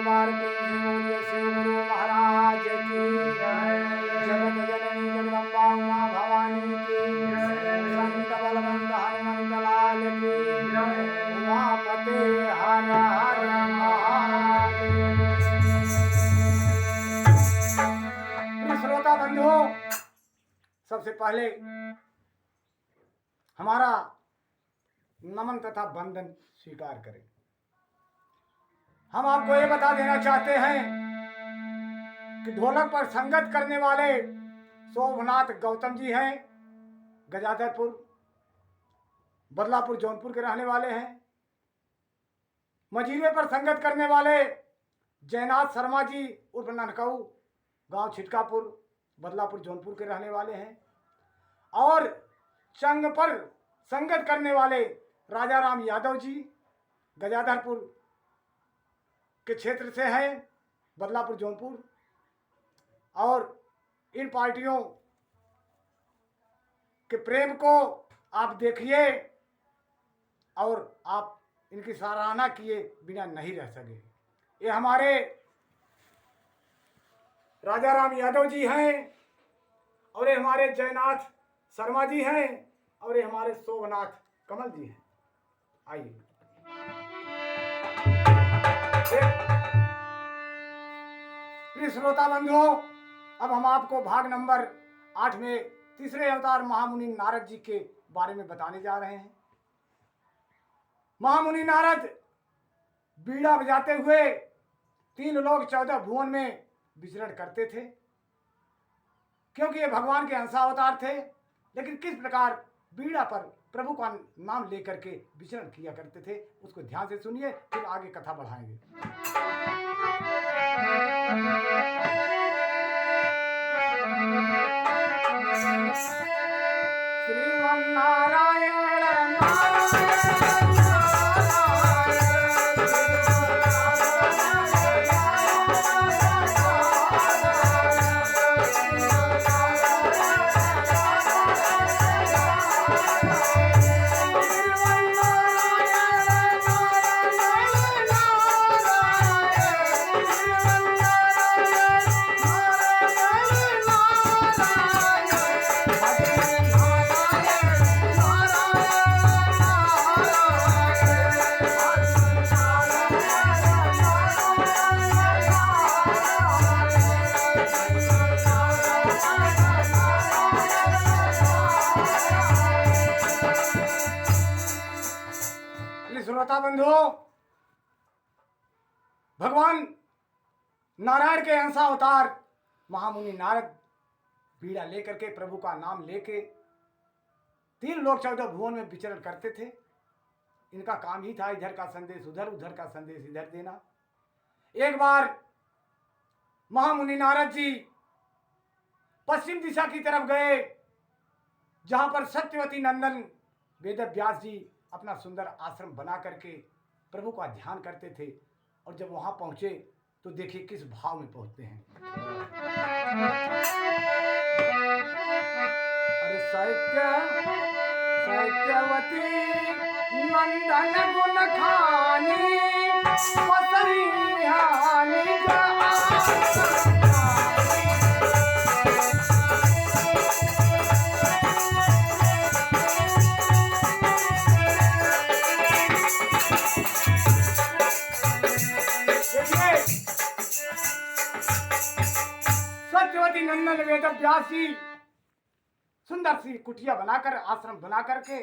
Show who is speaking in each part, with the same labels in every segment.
Speaker 1: बार प्रेम से बोलिए शिव गुरु महाराज की जगत जननी जगदम्बा उमा भवानी की संत बलवंत हनुमंत लाल की उमापते हर हर महादेव। श्रोता बंधुओं, सबसे पहले हमारा नमन तथा वंदन स्वीकार करें। हम आपको ये बता देना चाहते हैं कि ढोलक पर संगत करने वाले शोभनाथ गौतम जी हैं, गजाधरपुर बदलापुर जौनपुर के रहने वाले हैं। मजीरे पर संगत करने वाले जयनाथ शर्मा जी उर्फ ननकऊ, गांव छिटकापुर बदलापुर जौनपुर के रहने वाले हैं। और चंग पर संगत करने वाले राजा राम यादव जी गजाधरपुर के क्षेत्र से हैं, बदलापुर जौनपुर। और इन पार्टियों के प्रेम को आप देखिए और आप इनकी सराहना किए बिना नहीं रह सके। ये हमारे राजा राम यादव जी हैं और ये हमारे जयनाथ शर्मा जी हैं और ये हमारे शोभनाथ कमल जी हैं। आइए प्रिय श्रोता बंधुओं, अब हम आपको भाग नंबर 8 में तीसरे अवतार महामुनि नारद जी के बारे में बताने जा रहे हैं। महामुनि नारद बीड़ा बजाते हुए 3 लोक 14 भुवन में विचरण करते थे, क्योंकि ये भगवान के अंशावतार थे। लेकिन किस प्रकार बीड़ा पर प्रभु का नाम लेकर के विचरण किया करते थे, उसको ध्यान से सुनिए, फिर आगे कथा बढ़ाएंगे। श्रीमन्नारायण श्रोता बंधुओं, भगवान नारायण के अंशावतार महामुनि नारद बीड़ा लेकर के प्रभु का नाम लेके 3 लोक 14 भुवन में विचरण करते थे। इनका काम ही था इधर का संदेश उधर, उधर का संदेश इधर देना। एक बार महामुनि नारद जी पश्चिम दिशा की तरफ गए, जहां पर सत्यवती नंदन वेद व्यास जी अपना सुंदर आश्रम बना करके प्रभु का ध्यान करते थे। और जब वहां पहुंचे तो देखिए किस भाव में पहुंचते हैं। अरे सत्यवती नंदन गुण खानी सत्यवती नंदन वेद व्यास जी सुंदर सी कुटिया बनाकर आश्रम बना करके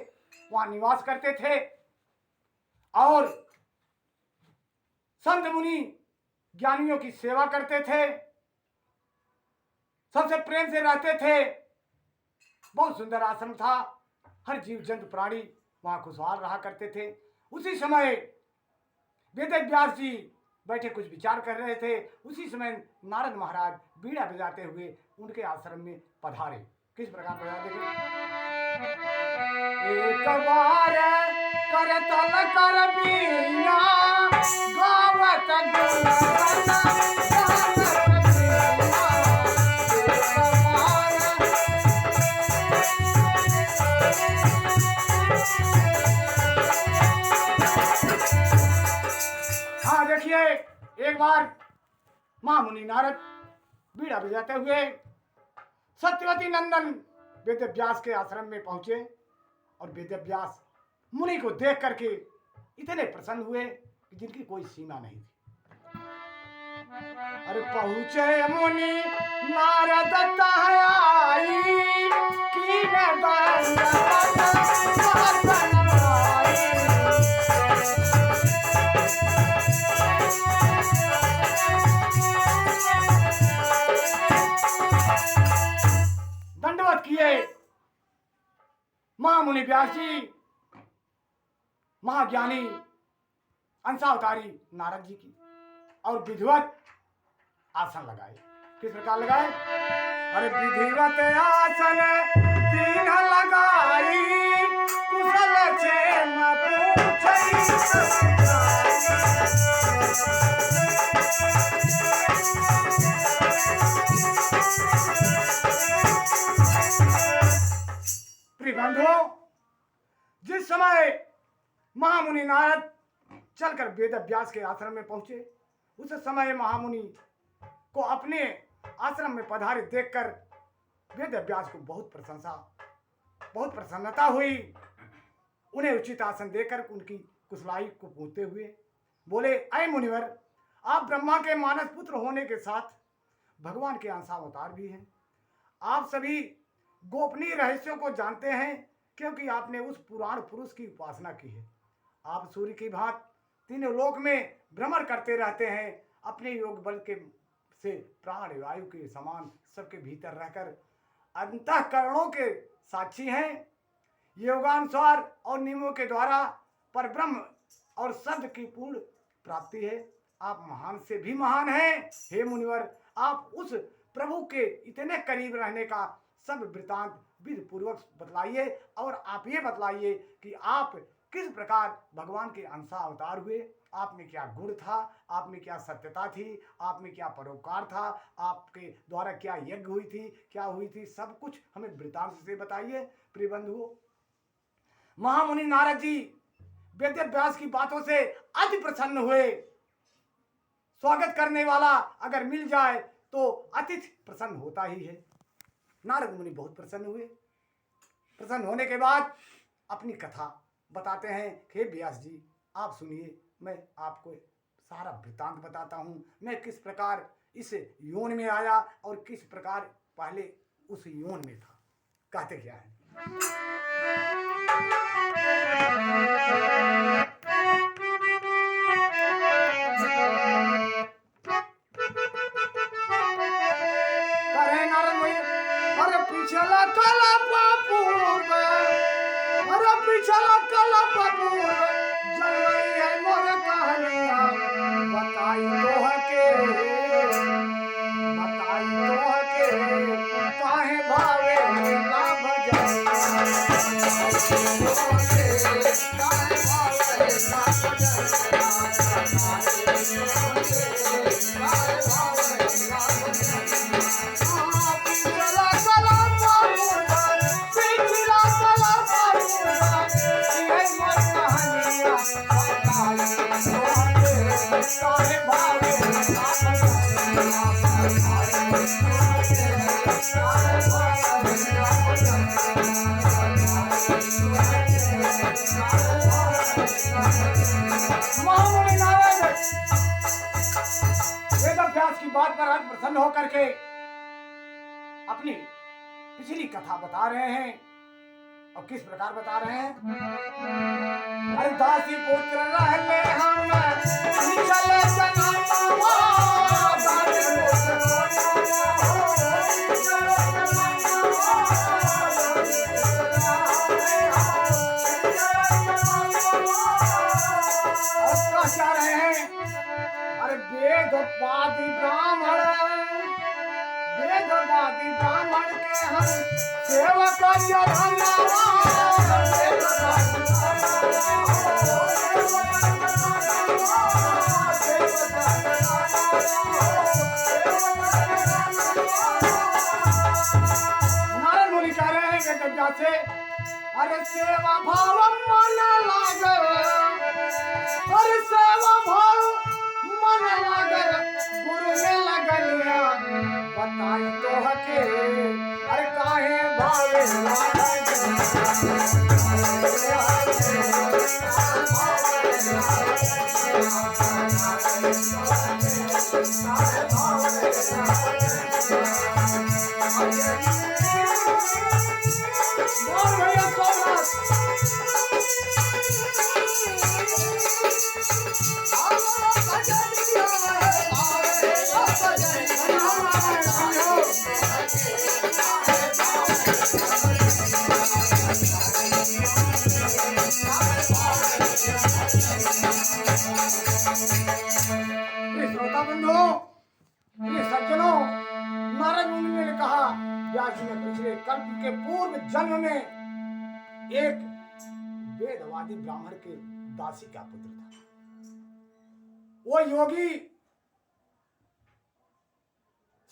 Speaker 1: वहां निवास करते थे और संत मुनि ज्ञानियों की सेवा करते थे, सबसे प्रेम से रहते थे। बहुत सुंदर आश्रम था, हर जीव जंतु प्राणी वहां खुशहाल रहा करते थे। उसी समय वेद व्यास जी बैठे कुछ विचार कर रहे थे। उसी समय नारद महाराज बीड़ा बजाते हुए उनके आश्रम में पधारे। किस प्रकार बजाते थे? एक बार करतल कर बीड़ा गावत हाँ देखिए एक बार महामुनि नारद बीड़ा बजाते हुए सत्यवती नंदन वेदव्यास के आश्रम में पहुंचे और वेदव्यास मुनि को देख करके इतने प्रसन्न हुए कि जिनकी कोई सीमा नहीं थी। अरे पहुंचे मुनि नारद आई की दंडवत किए महामुनि व्यास जी महाज्ञानी अंशावतारी नारद जी की और विधिवत आसन लगाए। किस प्रकार लगाए? अरे विधिवत आसन तीन लगाई कुशल क्षेम पूछई बंधुओं, जिस समय महामुनि नारद चलकर वेदव्यास के आश्रम में पहुंचे उस समय महामुनि को अपने आश्रम में पधारे देखकर वेदव्यास को बहुत प्रसन्नता हुई। उन्हें उचित आसन देकर उनकी कुशलाई को पूछते हुए बोले, अय मुनिवर, आप ब्रह्मा के मानस पुत्र होने के साथ भगवान के अंशावतार भी हैं। आप सभी गोपनीय रहस्यों को जानते हैं क्योंकि आपने उस पुराण पुरुष की उपासना की है। आप सूर्य की भांति तीनों लोक में भ्रमण करते रहते हैं। अपने योग बल के से प्राण वायु के समान सबके भीतर रहकर अंतःकरणों के साक्षी हैं। योगानुसार और नियमों के द्वारा परब्रह्म और शब्द की पूर्ण प्राप्ति है। आप महान से भी महान हैं। हे मुनिवर, आप उस प्रभु के इतने करीब रहने का सब वृतांत विधि पूर्वक बतलाइए और आप ये बतलाइए कि आप किस प्रकार भगवान के अंशावतार हुए। आप में क्या गुण था, आप में क्या सत्यता थी, आप में क्या परोपकार था, आपके द्वारा क्या यज्ञ हुई थी, क्या हुई थी, सब कुछ हमें वृतांत से बताइए। प्रिय बंधुओं, महामुनि नारद जी वेदव्यास की बातों से अति प्रसन्न हुए। स्वागत करने वाला अगर मिल जाए तो अतिथि प्रसन्न होता ही है। नारद मुनि बहुत प्रसन्न हुए। प्रसन्न होने के बाद अपनी कथा बताते हैं। हे व्यास जी, आप सुनिए, मैं आपको सारा वृत्तांत बताता हूँ। मैं किस प्रकार इस योन में आया और किस प्रकार पहले उस योन में था। कहते क्या है? पिछला कला पूर्व जलई है मोर कहानिया बताई तोह के काहे भावे ना वेदव्यास की बात पर आज प्रसन्न होकर के अपनी पिछली कथा बता रहे हैं। और किस प्रकार बता रहे हैं? अरे दासी पुत्र रहले हम चले जनावा क्या रहे हैं? अरे वेदवादी ब्राह्मण के हम सेवक नारायण मुनि कह रहे हैं वेदव्यास से, अरे सेवा भाव मन लागे, अरे सेवा भाव मन लागे भैया सोमनाथ। प्रिय श्रोता बंधुओं, प्रिय सज्जनों, नारद मुनि ने कहा व्यास जी ने पिछले कल्प के पूर्व जन्म में एक वेदवादी ब्राह्मण के दासी का पुत्र था। वो योगी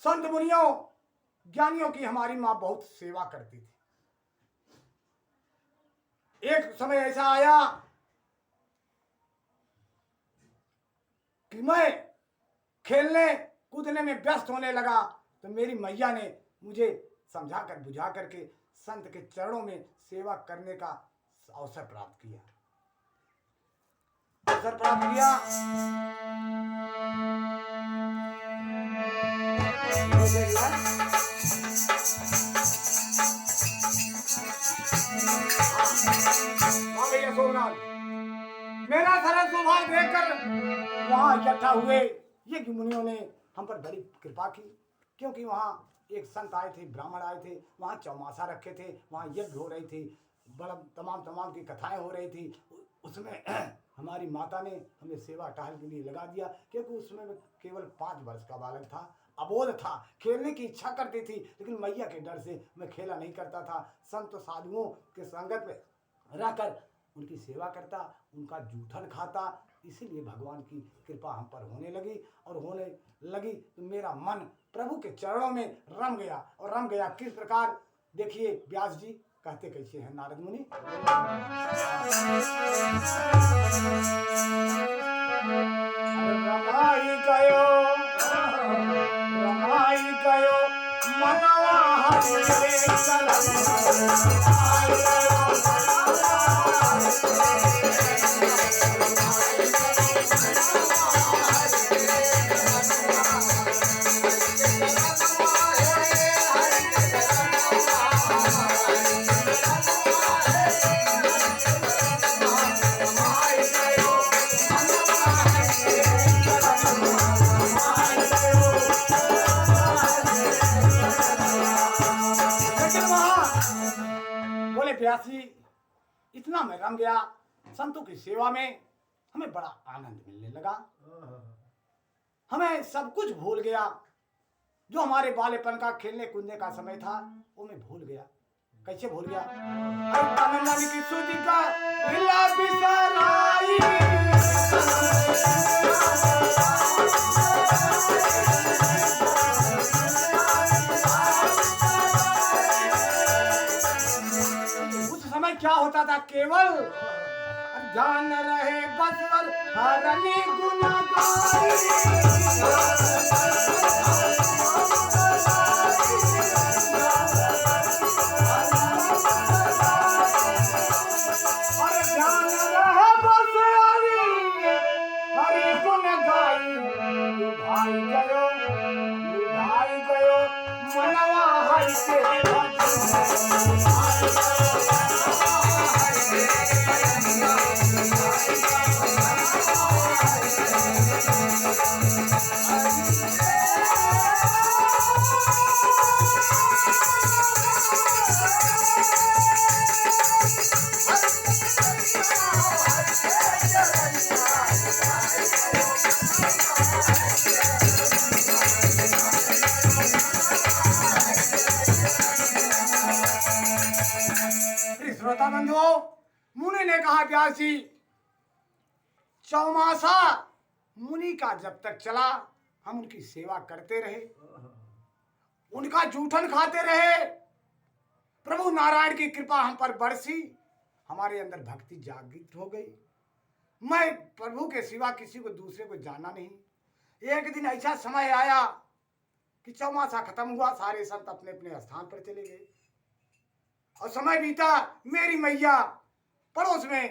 Speaker 1: संत मुनियों ज्ञानियों की हमारी मां बहुत सेवा करती थी। एक समय ऐसा आया कि मैं खेलने कूदने में व्यस्त होने लगा, तो मेरी मैया ने मुझे समझा कर बुझा करके संत के चरणों में सेवा करने का अवसर प्राप्त किया। अवसर प्राप्त किया। हाँ भैया सोमनाथ, मेरा सरल स्वभाव देखकर वहां इकट्ठा हुए ये मुनियों ने हम पर बड़ी कृपा की, क्योंकि वहां एक संत आए थे, ब्राह्मण आए थे, वहां चौमासा रखे थे, वहां यज्ञ हो रही थी, बड़ा तमाम की कथाएं हो रही थी। उसमें हमारी माता ने हमें सेवा टहल के लिए लगा दिया, क्योंकि उसमें केवल 5 वर्ष का बालक था, अबोध था, खेलने की इच्छा करती थी, लेकिन मैया के डर से मैं खेला नहीं करता था। संत साधुओं के संगत में रहकर उनकी सेवा करता, उनका जूठन खाता, इसीलिए भगवान की कृपा हम पर होने लगी तो मेरा मन प्रभु के चरणों में रम गया। और रम गया किस प्रकार, देखिए व्यास जी कहते कैसे हैं नारद मुनि। रमाई गयो मनवा हरे व्यासी इतना मैं रम गया संतों की सेवा में, हमें बड़ा आनंद मिलने लगा, हमें सब कुछ भूल गया। जो हमारे बालेपन का खेलने कूदने का समय था वो मैं भूल गया। कैसे भूल गया? मन की सुधि का हिला बिसराई, क्या होता था, केवल ध्यान रहे बसवर हरनी गुणगाई। और ध्यान रहे बसवर हरि गुणगाई, लुभाई गयो मनवा हरि के श्रोता बंधुओं, मुनि ने कहा व्यास जी, चौमासा मुनि का जब तक चला हम उनकी सेवा करते रहे, उनका जूठन खाते रहे, प्रभु नारायण की कृपा हम पर बरसी, हमारे अंदर भक्ति जागृत हो गई। मैं प्रभु के सिवा किसी को दूसरे को जाना नहीं। एक दिन ऐसा समय आया कि चौमासा खत्म हुआ, सारे संत अपने अपने स्थान पर चले गए। और समय बीता, मेरी मैया पड़ोस में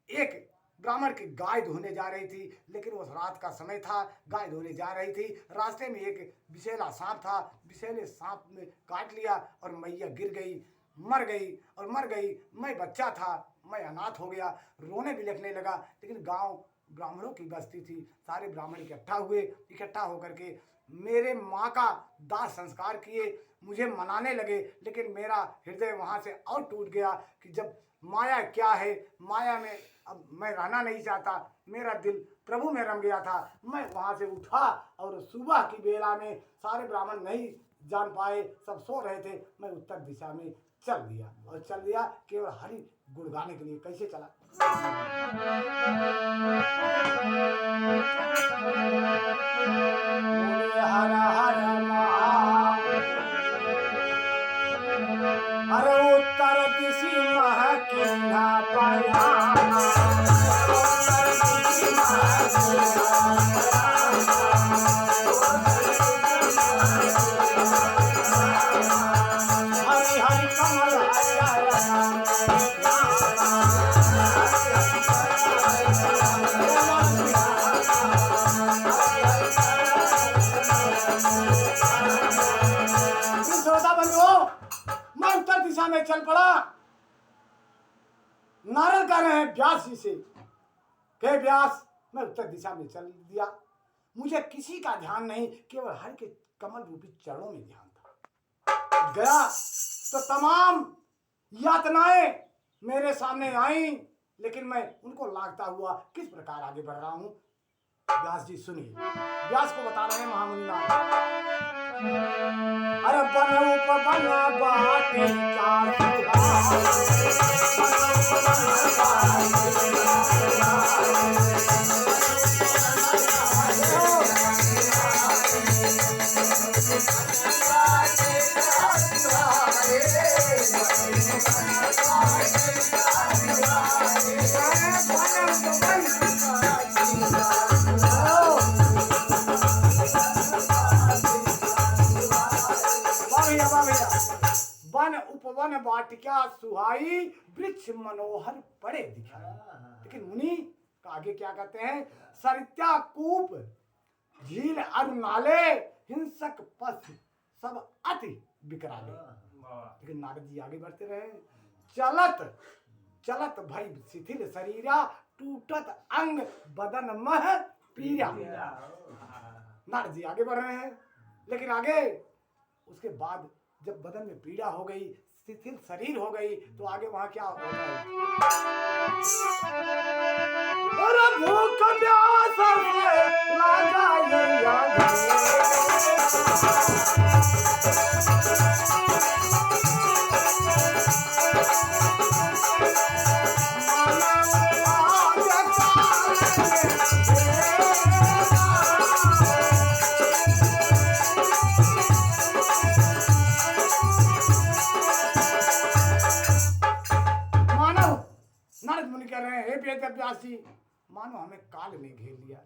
Speaker 1: एक ब्राह्मण की गाय धोने जा रही थी, लेकिन उस रात का समय था, गाय धोने जा रही थी। रास्ते में एक विषैला सांप था, विषैले सांप ने काट लिया और मैया गिर गई, मर गई। मैं बच्चा था, मैं अनाथ हो गया, रोने बिलखने लगा। लेकिन गांव ब्राह्मणों की बस्ती थी, सारे ब्राह्मण इकट्ठा होकर के मेरे माँ का दाह संस्कार किए, मुझे मनाने लगे। लेकिन मेरा हृदय वहाँ से और टूट गया कि जब माया क्या है, माया में अब मैं रहना नहीं चाहता, मेरा दिल प्रभु में रम गया था। मैं वहाँ से उठा और सुबह की बेला में सारे ब्राह्मण नहीं जान पाए, सब सो रहे थे, मैं उत्तर दिशा में चल दिया केवल हरि गुण गाने के लिए। कैसे चला? हर हर महादेव, अरे उत्तर दिशी महके ना पाया, हरि हरि कमल श्रोता बंधुओं, मैं उत्तर दिशा में चल पड़ा। नारद कह रहे हैं व्यास जी से, कहे व्यास, मैं उत्तर दिशा में चल दिया, मुझे किसी का ध्यान नहीं, केवल हरि के कमल रूपी चरणों में ध्यान था। गया तो तमाम यातनाएं मेरे सामने आई, लेकिन मैं उनको लागता हुआ किस प्रकार आगे बढ़ रहा हूं। व्यास जी सुनिए, व्यास को बता रहे हैं महामुनि नारद। अरे बन उपवन बाटे वन उपवन वाटिका सुहाई, वृक्ष मनोहर पड़े दिखाई। लेकिन मुनि का आगे क्या कहते हैं? सरिता कूप झील अरु नाले, हिंसक पशु सब अति विकराले। लेकिन नारद जी आगे बढ़ते रहे। चलत चलत भई शिथिल शरीरा, टूटत अंग बदन मह पीरा। नारद जी आगे बढ़ रहे हैं, लेकिन आगे उसके बाद जब बदन में पीड़ा हो गई, शिथिल शरीर हो गई, तो आगे वहां क्या होता है? अरे भूख प्यास से लागा व्यास जी, मानो हमें काल ने घेर लिया,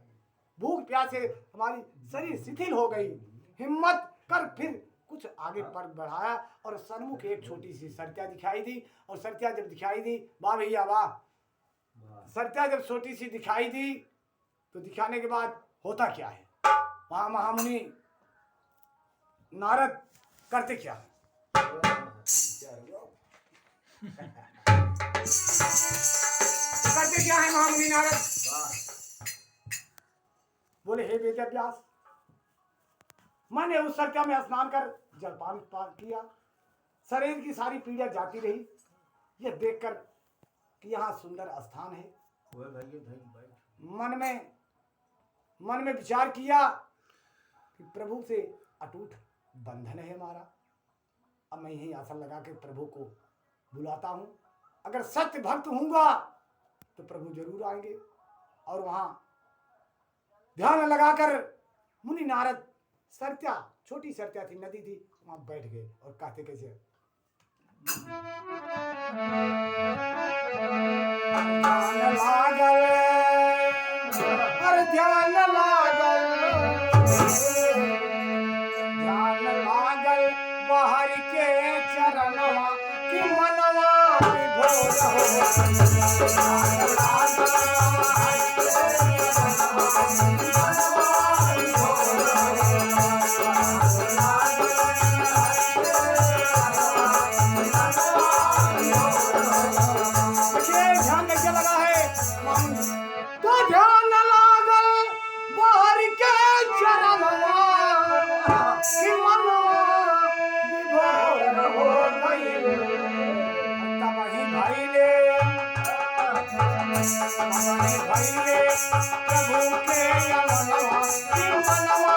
Speaker 1: भूख प्यास से हमारी शरीर शिथिल हो गई, हिम्मत कर फिर कुछ आगे पर बढ़ाया और सन्मुख एक छोटी सी सरत्या दिखाई दी। और सरत्या जब दिखाई दी, वाह भैया वाह, सरत्या जब छोटी सी दिखाई दी तो दिखाने के बाद होता क्या है? वहां महामुनि नारद करते क्या है? करते क्या है महामुनि नारद? बोले हे वेद व्यास, मैंने उस सरत्या में स्नान कर जलपान किया, शरीर की सारी पीड़ा जाती रही। यह देखकर कि यहाँ सुंदर स्थान है, मन में विचार किया कि प्रभु से अटूट बंधन है हमारा। अब मैं यही आशा लगा के प्रभु को बुलाता हूँ, अगर सत्य भक्त होऊंगा तो प्रभु जरूर आएंगे। और वहां ध्यान लगाकर मुनि नारद सरत्या, छोटी सरत्या थी, नदी थी, वहां बैठ गए और कहते कैसे? ध्यान लागल बाहर के चरणवा कि ध्यान कैसे लगा है तो ध्यान लागल बाहर के चरणवा कि मनवा विभोर हो गइल तब ही भइले प्रभु के अवनवा कि मनवा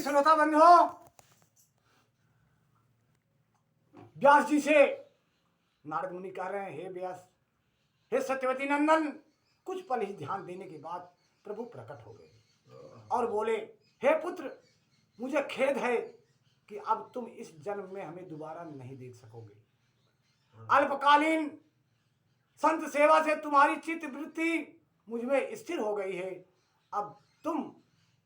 Speaker 1: श्रोता बंधुओं, व्यास जी से नारद मुनि कह रहे हैं, हे व्यास, हे सत्यवती नंदन, कुछ पल ही ध्यान देने के बाद प्रभु प्रकट हो गए और बोले, हे पुत्र, मुझे खेद है कि अब तुम इस जन्म में हमें दोबारा नहीं देख सकोगे। अल्पकालीन संत सेवा से तुम्हारी चित्त वृत्ति मुझ में स्थिर हो गई है। अब तुम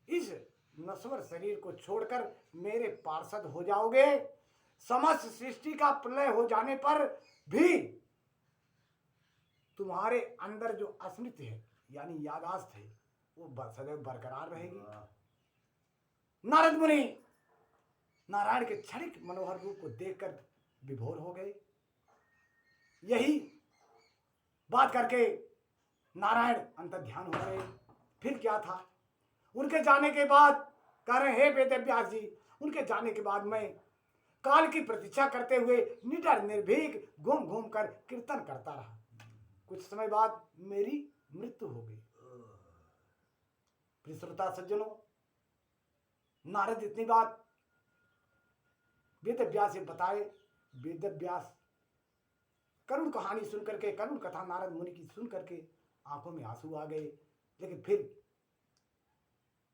Speaker 1: इस नश्वर शरीर को छोड़कर मेरे पार्षद हो जाओगे। समस्त सृष्टि का प्रलय हो जाने पर भी तुम्हारे अंदर जो स्मृति है यानी यादाश्त है वो सदैव बरकरार रहेगी। नारद मुनि नारायण के क्षणिक मनोहर रूप को देखकर विभोर हो गए। यही बात करके नारायण अंतर्ध्यान हो गए। फिर क्या था? उनके जाने के बाद कह रहे, हे वेदव्यास जी, उनके जाने के बाद मैं काल की प्रतीक्षा करते हुए निडर निर्भीक घूम घूम कर कीर्तन करता रहा। कुछ समय बाद मेरी मृत्यु हो गई। प्रिय श्रोता सज्जनों, नारद इतनी बात वेदव्यास से बताए। वेदव्यास करुण कहानी सुन करके, करुण कथा नारद मुनि की सुन करके आंखों में आंसू आ गए। लेकिन फिर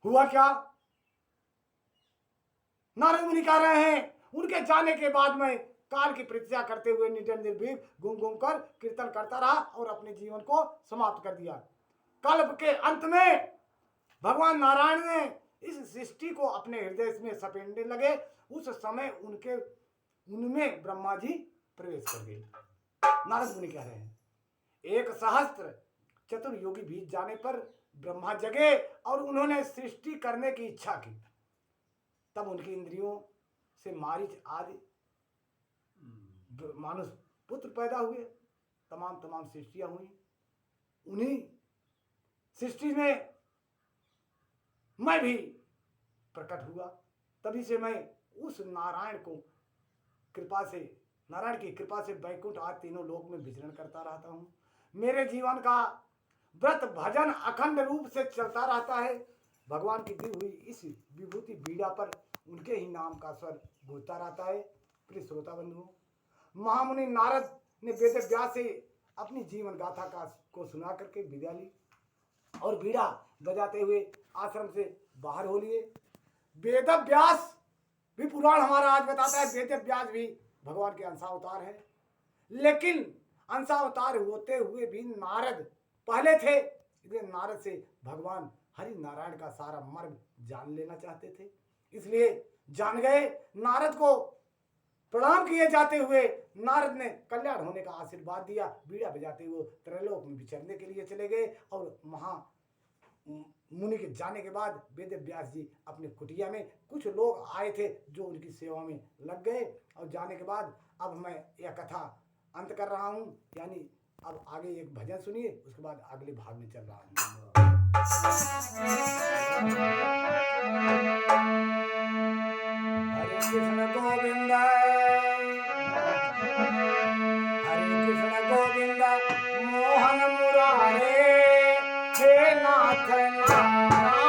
Speaker 1: हुआ क्या? नारद मुनि कह रहे हैं, उनके जाने के बाद मैं काल की प्रतीक्षा करते हुए निडर निर्भीक घूम घूम कर कीर्तन करता रहा और अपने जीवन को समाप्त कर दिया। कल्प के अंत में भगवान नारायण ने इस सृष्टि को अपने हृदय में सपेटने लगे। उस समय उनमें ब्रह्मा जी प्रवेश कर गए। नारद मुनि कह रहे हैं, 1 सहस्त्र चतुर्योगी बीत जाने पर ब्रह्मा जगे और उन्होंने सृष्टि करने की इच्छा की। तब उनकी इंद्रियों से मारीच आदि मानुष पुत्र पैदा हुए। तमाम सृष्टियां हुई। उन्हीं सृष्टि में मैं भी प्रकट हुआ। तभी से मैं उस नारायण की कृपा से वैकुंठ आदि तीनों लोक में विचरण करता रहता हूँ। मेरे जीवन का व्रत भजन अखंड रूप से चलता रहता है। भगवान की दी हुई इस विभूति बीड़ा पर उनके ही नाम का स्वर गूंजता रहता है। प्रिय श्रोता बंधुओं, महामुनि नारद ने वेदव्यास से अपनी जीवन गाथा को सुना करके विदा ली और बीड़ा बजाते हुए आश्रम से बाहर हो लिए। वेदव्यास भी पुराण हमारा आज बताता है, वेदव्यास भी भगवान के अंशावतार है। लेकिन अंशावतार होते हुए भी नारद पहले थे, इसलिए नारद से भगवान हरि नारायण का सारा मर्म जान लेना चाहते थे, इसलिए जान गए। नारद को प्रणाम किए जाते हुए नारद ने कल्याण होने का आशीर्वाद दिया। बीड़ा बजाते हुए त्रैलोक में विचरने के लिए चले गए और मुनि के जाने के बाद वेदव्यास जी अपने कुटिया में, कुछ लोग आए थे जो उनकी सेवा में लग गए और जाने के बाद अब मैं यह कथा अंत कर रहा हूँ। यानी अब आगे एक भजन सुनिए, उसके बाद अगले भाग में चल रहा हूँ। हरे कृष्ण गोविंद मोहन मुरारे, हे नाथ नारायण।